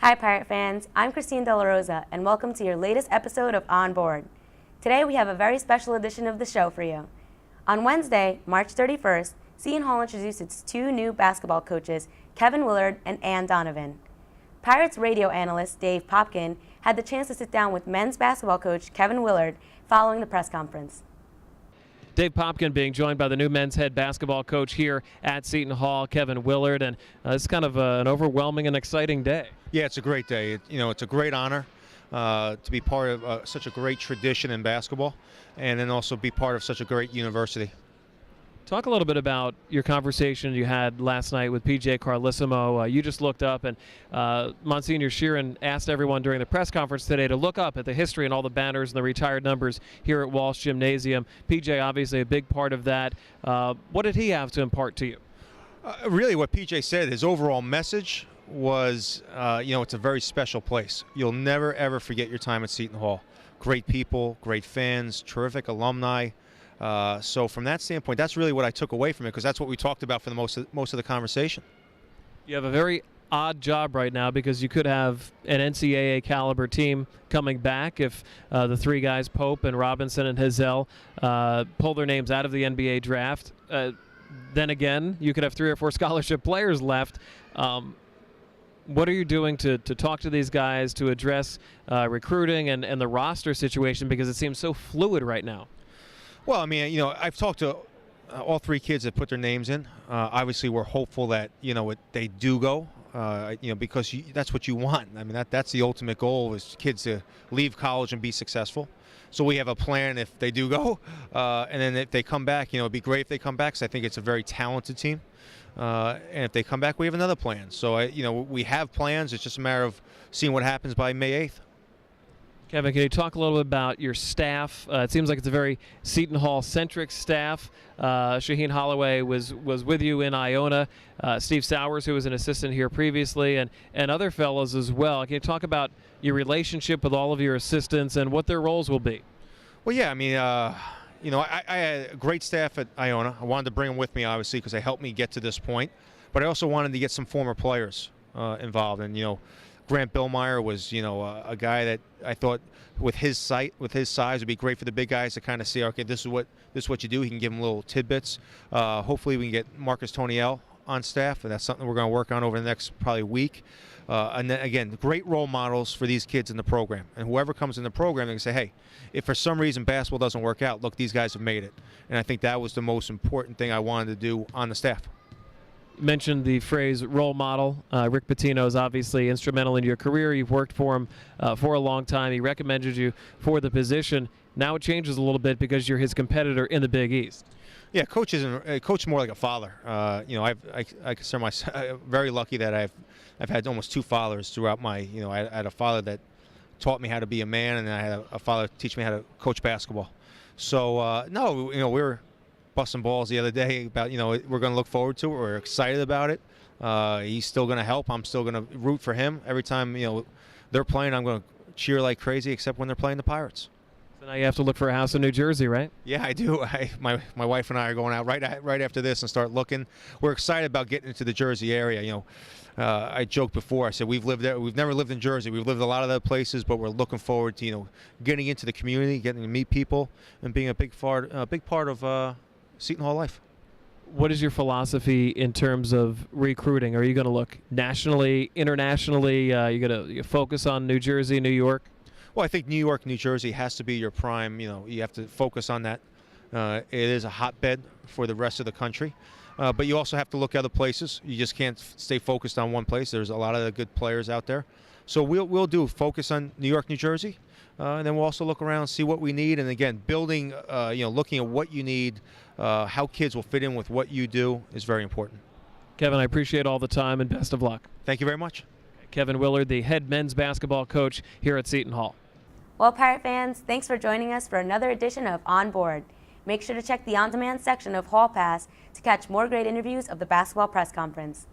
Hi Pirate fans, I'm Christine De La Rosa and welcome to your latest episode of On Board. Today we have a very special edition of the show for you. On Wednesday, March 31st, Seton Hall introduced its two new basketball coaches, Kevin Willard and Ann Donovan. Pirates radio analyst Dave Popkin had the chance to sit down with men's basketball coach Kevin Willard following the press conference. Dave Popkin being joined by the new men's head basketball coach here at Seton Hall, Kevin Willard, and it's kind of an overwhelming and exciting day. Yeah, it's a great day. It's a great honor to be part of such a great tradition in basketball, and then also be part of such a great university. Talk a little bit about your conversation you had last night with PJ Carlissimo. You just looked up, and Monsignor Sheeran asked everyone during the press conference today to look up at the history and all the banners and the retired numbers here at Walsh Gymnasium. PJ, obviously a big part of that. What did he have to impart to you? Really, what PJ said, his overall message was, it's a very special place. You'll never, ever forget your time at Seton Hall. Great people, great fans, terrific alumni. So from that standpoint, that's really what I took away from it, because that's what we talked about for the most of the conversation. You have a very odd job right now because you could have an NCAA caliber team coming back if the three guys, Pope and Robinson and Hazel, pull their names out of the NBA draft. Then again, you could have 3 or 4 scholarship players left. What are you doing to talk to these guys, to address recruiting and the roster situation, because it seems so fluid right now? Well, I mean, I've talked to all 3 kids that put their names in. Obviously, we're hopeful that, they do go, because that's what you want. I mean, that's the ultimate goal, is kids to leave college and be successful. So we have a plan if they do go. And then if they come back, it'd be great if they come back, because I think it's a very talented team. And if they come back, we have another plan. So, we have plans. It's just a matter of seeing what happens by May 8th. Kevin, can you talk a little bit about your staff? It seems like it's a very Seton Hall-centric staff. Shaheen Holloway was with you in Iona. Steve Sowers, who was an assistant here previously, and other fellows as well. Can you talk about your relationship with all of your assistants and what their roles will be? Well, yeah, I mean, I had a great staff at Iona. I wanted to bring them with me, obviously, because they helped me get to this point. But I also wanted to get some former players involved. And, Grant Billmeyer was, a guy that I thought with his size would be great for the big guys to kind of see, okay, this is what you do. He can give them little tidbits. Hopefully we can get Marcus Toniel on staff, and that's something we're going to work on over the next probably week. And then, again, great role models for these kids in the program. And whoever comes in the program, they can say, hey, if for some reason basketball doesn't work out, look, these guys have made it. And I think that was the most important thing I wanted to do on the staff. Mentioned the phrase role model. Rick Pitino is obviously instrumental in your career. You've worked for him for a long time. He recommended you for the position. Now it changes a little bit because you're his competitor in the Big East. Yeah, coach is more like a father. I consider myself very lucky that I've had almost 2 fathers throughout my. I had a father that taught me how to be a man, and then I had a father teach me how to coach basketball. So we were busting balls the other day about, we're going to look forward to it. We're excited about it. He's still going to help. I'm still going to root for him. Every time, they're playing, I'm going to cheer like crazy, except when they're playing the Pirates. So now you have to look for a house in New Jersey, right? Yeah, I do. My wife and I are going out right after this and start looking. We're excited about getting into the Jersey area. I joked before. I said we've lived there. We've never lived in Jersey. We've lived a lot of other places, but we're looking forward to getting into the community, getting to meet people, and being a big part of Seton Hall life. What is your philosophy in terms of recruiting? Are you going to look nationally, internationally? You going to focus on New Jersey, New York? Well, I think New York, New Jersey has to be your prime. You have to focus on that. It is a hotbed for the rest of the country. But you also have to look other places. You just can't stay focused on one place. There's a lot of good players out there. So we'll focus on New York, New Jersey. And then we'll also look around, see what we need. And again, building, looking at what you need, how kids will fit in with what you do is very important. Kevin, I appreciate all the time and best of luck. Thank you very much. Kevin Willard, the head men's basketball coach here at Seton Hall. Well, Pirate fans, thanks for joining us for another edition of On Board. Make sure to check the on-demand section of Hall Pass to catch more great interviews of the basketball press conference.